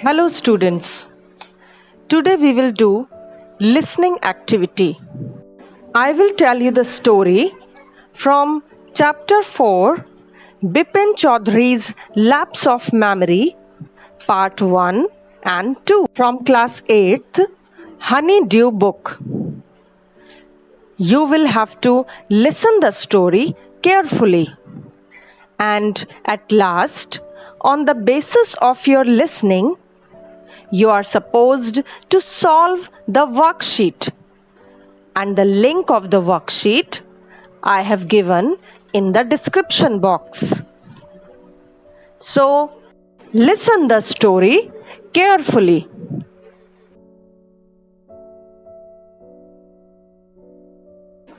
Hello students. Today we will do listening activity. I will tell you the story from chapter 4 Bipin Choudhary's Lapse of Memory part 1 and 2 from class 8th Honeydew book. You will have to listen the story carefully and at last on the basis of your listening you are supposed to solve the worksheet, and the link of the worksheet I have given in the description box. So, listen the story carefully.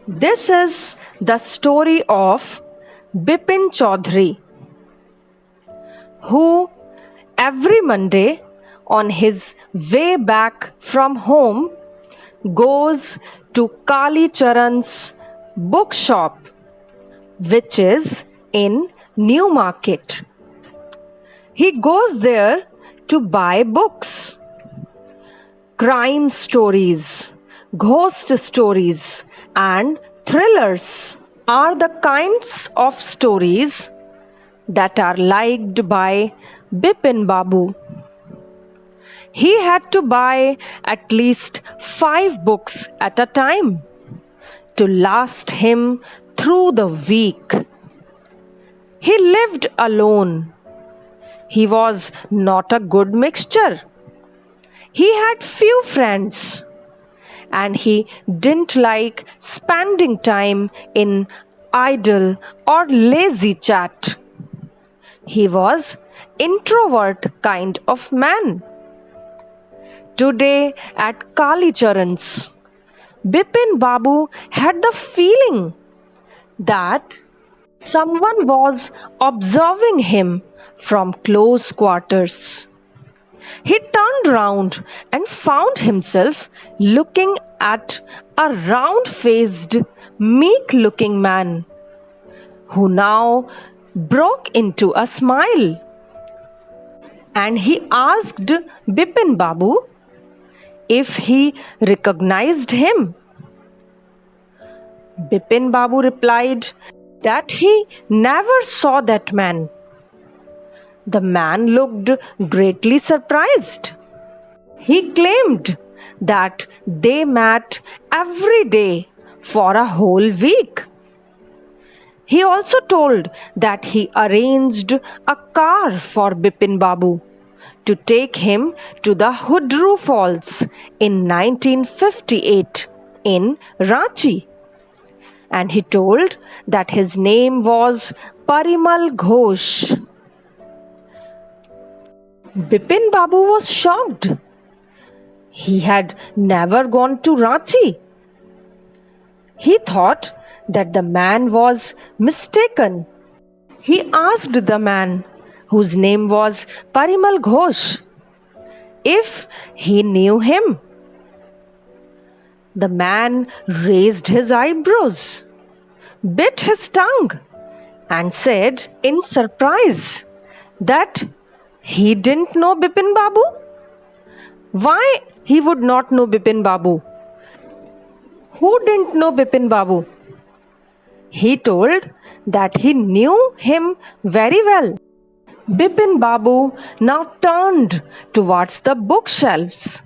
This is the story of Bipin Choudhary, who every Monday on his way back from home goes to Kali Charan's bookshop, which is in New Market. He goes there to buy books. Crime stories, ghost stories, and thrillers are the kinds of stories that are liked by Bipin Babu. He had to buy at least 5 books at a time to last him through the week. He lived alone. He was not a good mixture. He had few friends, and he didn't like spending time in idle or lazy chat. He was introvert kind of man. Today at Kali Charan's, Bipin Babu had the feeling that someone was observing him from close quarters. He turned round and found himself looking at a round-faced, meek-looking man who now broke into a smile. And he asked Bipin Babu if he recognized him. Bipin Babu replied that he never saw that man. The man looked greatly surprised. He claimed that they met every day for a whole week. He also told that he arranged a car for Bipin Babu to take him to the Choudhary Falls in 1958 in Ranchi. And he told that his name was Parimal Ghosh. Bipin Babu was shocked. He had never gone to Ranchi. He thought that the man was mistaken. He asked the man, whose name was Parimal Ghosh, if he knew him. The man raised his eyebrows, bit his tongue, and said in surprise that he didn't know Bipin Babu. Why he would not know Bipin Babu? Who didn't know Bipin Babu? He told that he knew him very well. Bipin Babu now turned towards the bookshelves,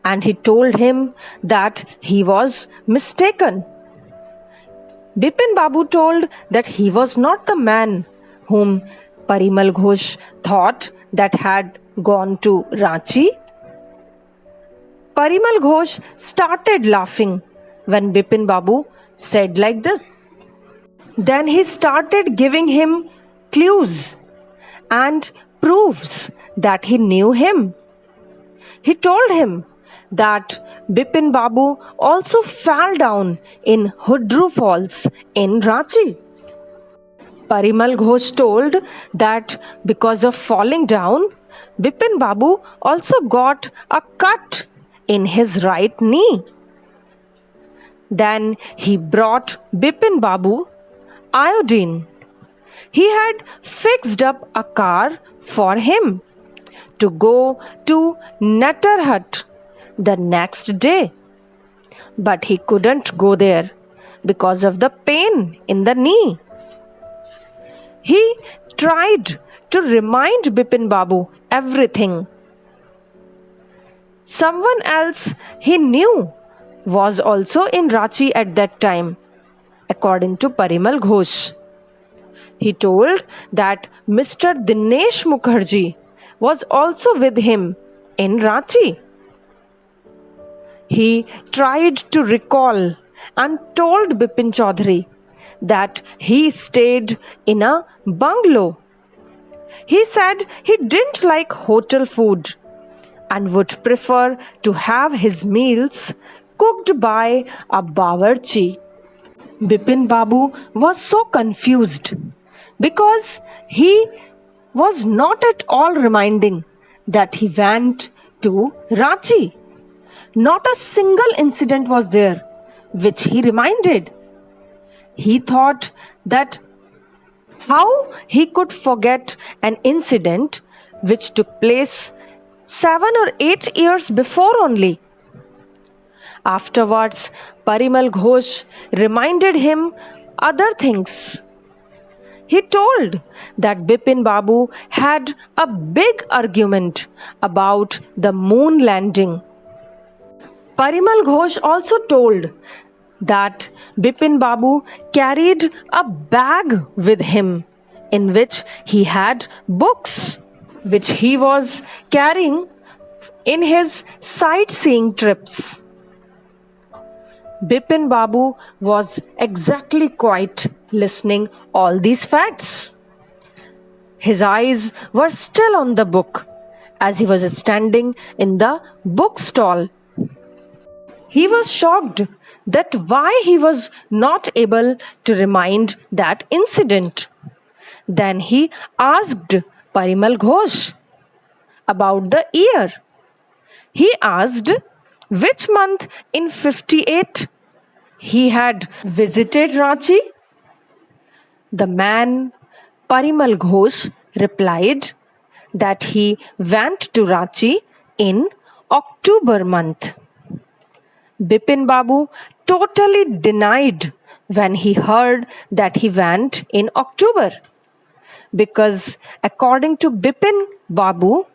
and he told him that he was mistaken. Bipin Babu told that he was not the man whom Parimal Ghosh thought that had gone to Ranchi. Parimal Ghosh started laughing when Bipin Babu said like this. Then he started giving him clues and proofs that he knew him. He told him that Bipin Babu also fell down in Choudhary Falls in Ranchi. Parimal Ghosh told that because of falling down, Bipin Babu also got a cut in his right knee. Then he brought Bipin Babu iodine. He had fixed up a car for him to go to Netterhut the next day. But he couldn't go there because of the pain in the knee. He tried to remind Bipin Babu everything. Someone else he knew was also in Ranchi at that time, according to Parimal Ghosh. He told that Mr. Dinesh Mukherjee was also with him in Ranchi. He tried to recall and told Bipin Choudhary that he stayed in a bungalow. He said he didn't like hotel food and would prefer to have his meals cooked by a bawarchi. Bipin Babu was so confused because he was not at all reminding that he went to Ranchi. Not a single incident was there which he reminded. He thought that how he could forget an incident which took place 7 or 8 years before only. Afterwards, Parimal Ghosh reminded him other things. He told that Bipin Babu had a big argument about the moon landing. Parimal Ghosh also told that Bipin Babu carried a bag with him in which he had books which he was carrying in his sightseeing trips. Bipin Babu was exactly quiet listening all these facts. His eyes were still on the book as he was standing in the bookstall. He was shocked that why he was not able to remind that incident. Then he asked Parimal Ghosh about the year. He asked which month in 58 he had visited Ranchi. The man Parimal Ghosh replied that he went to Ranchi in October month. Bipin Babu totally denied when he heard that he went in October, because according to Bipin Babu,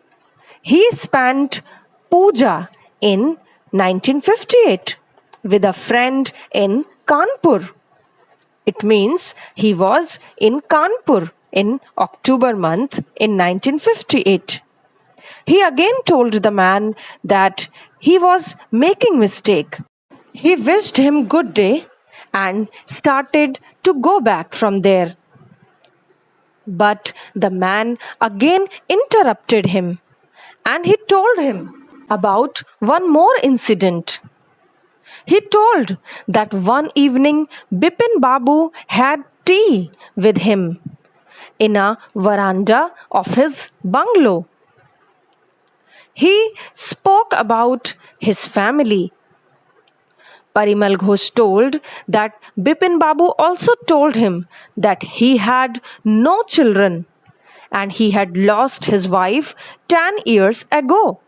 he spent puja in 1958 with a friend in Kanpur. It means he was in Kanpur in October month in 1958. He again told the man that he was making mistake. He wished him good day and started to go back from there. But the man again interrupted him and he told him about one more incident. He told that one evening Bipin Babu had tea with him in a veranda of his bungalow. He spoke about his family. Parimal Ghosh told that Bipin Babu also told him that he had no children and he had lost his wife 10 years ago.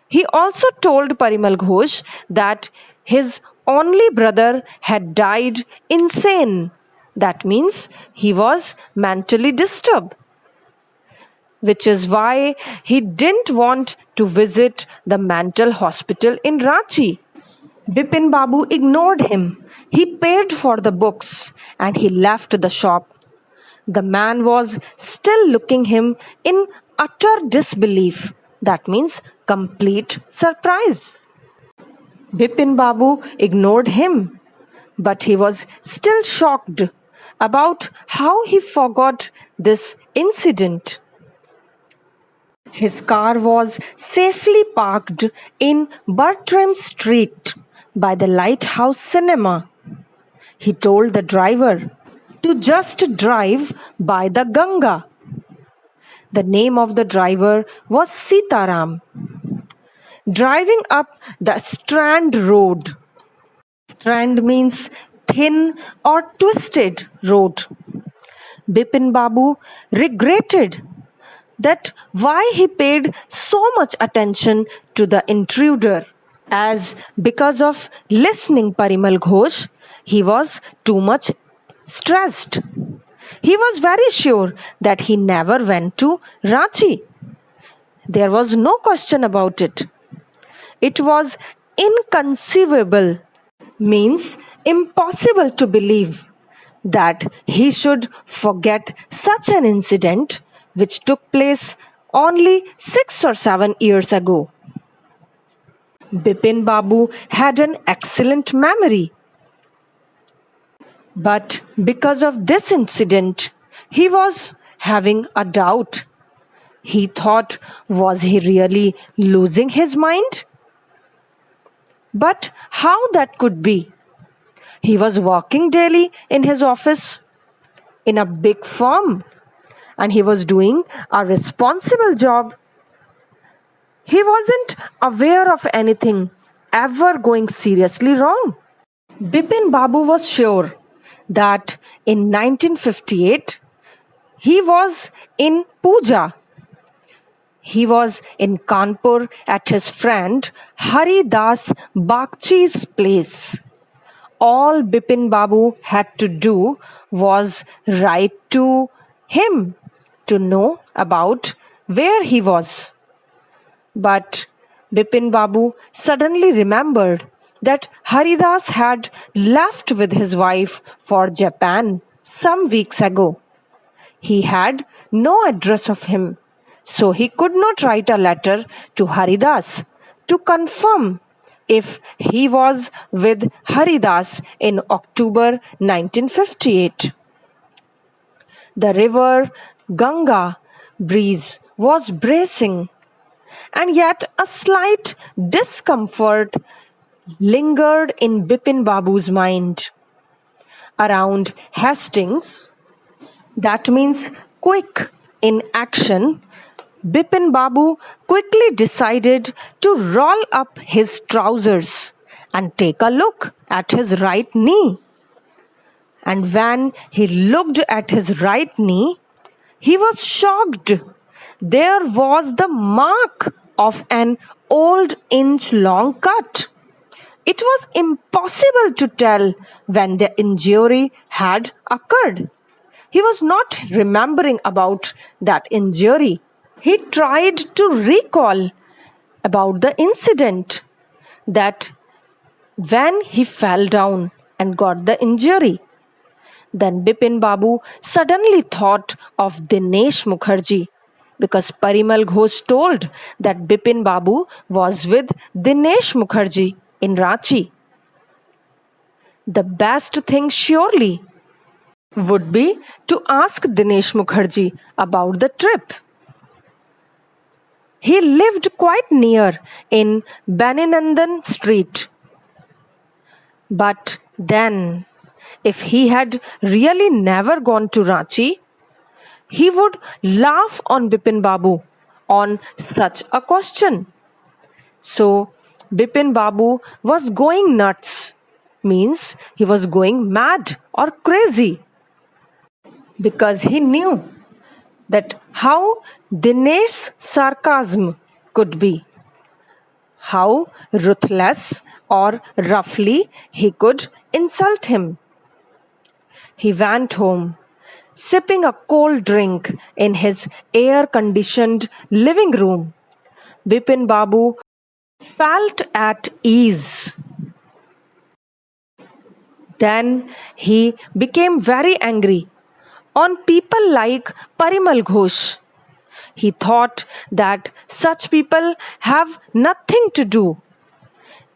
He also told Parimal Ghosh that his only brother had died insane. That means he was mentally disturbed, which is why he didn't want to visit the mental hospital in Ranchi. Bipin Babu ignored him. He paid for the books and he left the shop. The man was still looking him in utter disbelief. That means complete surprise. Bipin Babu ignored him, but he was still shocked about how he forgot this incident. His car was safely parked in Bertram Street by the Lighthouse Cinema. He told the driver to just drive by the Ganga. The name of the driver was Sitaram. Driving up the Strand Road. Strand means thin or twisted road. Bipin Babu regretted that why he paid so much attention to the intruder, as because of listening Parimal Ghosh, he was too much stressed. He was very sure that he never went to Ranchi. There was no question about it. It was inconceivable, means impossible to believe, that he should forget such an incident which took place only 6 or 7 years ago. Bipin Babu had an excellent memory. But because of this incident, he was having a doubt. He thought, was he really losing his mind? But how that could be? He was working daily in his office in a big firm, and he was doing a responsible job. He wasn't aware of anything ever going seriously wrong. Bipin Babu was sure that in 1958 he was in puja. He was in Kanpur at his friend Hari Das Bagchi's place. All Bipin Babu had to do was write to him to know about where he was. But Bipin Babu suddenly remembered that Haridas had left with his wife for Japan some weeks ago. He had no address of him, so he could not write a letter to Haridas to confirm if he was with Haridas in October 1958. The river Ganga breeze was bracing, and yet a slight discomfort lingered in Bipin Babu's mind. Around Hastings, that means quick in action, Bipin Babu quickly decided to roll up his trousers and take a look at his right knee. And when he looked at his right knee, he was shocked. There was the mark of an old inch-long cut. It was impossible to tell when the injury had occurred. He was not remembering about that injury. He tried to recall about the incident, that when he fell down and got the injury. Then Bipin Babu suddenly thought of Dinesh Mukherjee, because Parimal Ghosh told that Bipin Babu was with Dinesh Mukherjee in Ranchi. The best thing surely would be to ask Dinesh Mukherjee about the trip. He lived quite near in Baninandan Street. But then, if he had really never gone to Ranchi, he would laugh on Bipin Babu on such a question. So, Bipin Babu was going nuts, means he was going mad or crazy, because he knew that how Dinesh's sarcasm could be, how ruthless or roughly he could insult him. He went home, sipping a cold drink in his air-conditioned living room. Bipin Babu felt at ease. Then he became very angry on people like Parimal Ghosh. He thought that such people have nothing to do.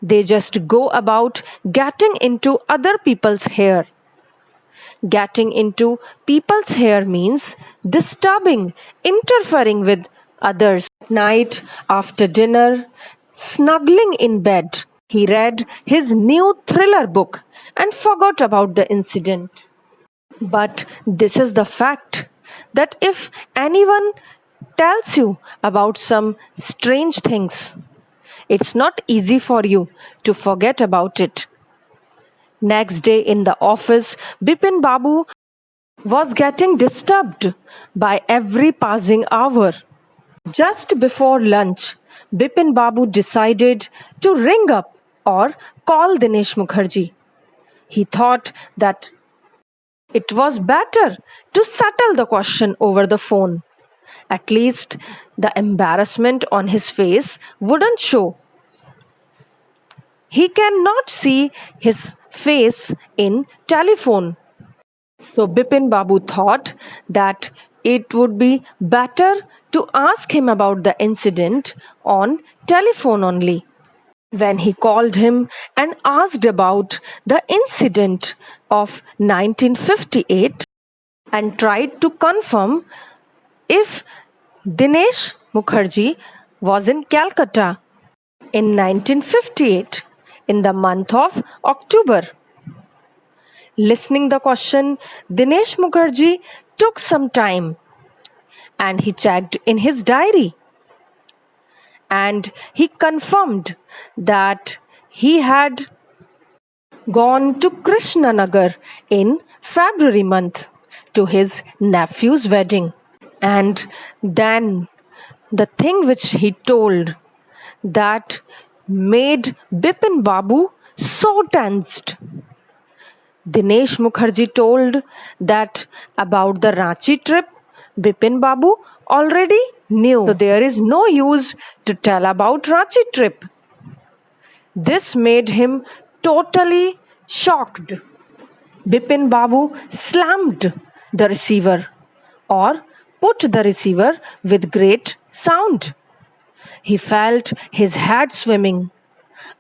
They just go about getting into other people's hair. Getting into people's hair means disturbing, interfering with others. At night, after dinner, snuggling in bed, he read his new thriller book and forgot about the incident. But this is the fact, that if anyone tells you about some strange things, it's not easy for you to forget about it. Next day in the office, Bipin Babu was getting disturbed by every passing hour. Just before lunch, Bipin Babu decided to ring up or call Dinesh Mukherjee. He thought that it was better to settle the question over the phone. At least the embarrassment on his face wouldn't show. He cannot see his face in telephone. So Bipin Babu thought that it would be better to ask him about the incident on telephone only. When he called him and asked about the incident of 1958 and tried to confirm if Dinesh Mukherjee was in Calcutta in 1958 in the month of October. Listening the question, Dinesh Mukherjee took some time and he checked in his diary and he confirmed that he had gone to Krishnanagar in February month to his nephew's wedding. And then the thing which he told that made Bipin Babu so tensed. Dinesh Mukherjee told that about the Ranchi trip, Bipin Babu already knew. So there is no use to tell about Ranchi trip. This made him totally shocked. Bipin Babu slammed the receiver or put the receiver with great sound. He felt his head swimming.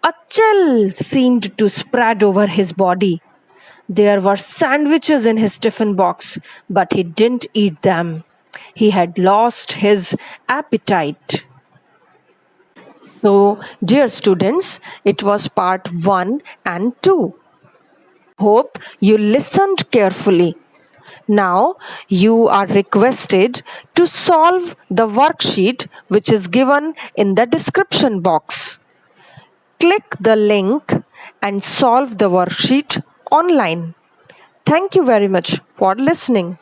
A chill seemed to spread over his body. There were sandwiches in his tiffin box, but he didn't eat them. He had lost his appetite. So, dear students, it was part 1 and 2. Hope you listened carefully. Now, you are requested to solve the worksheet which is given in the description box. Click the link and solve the worksheet online. Thank you very much for listening.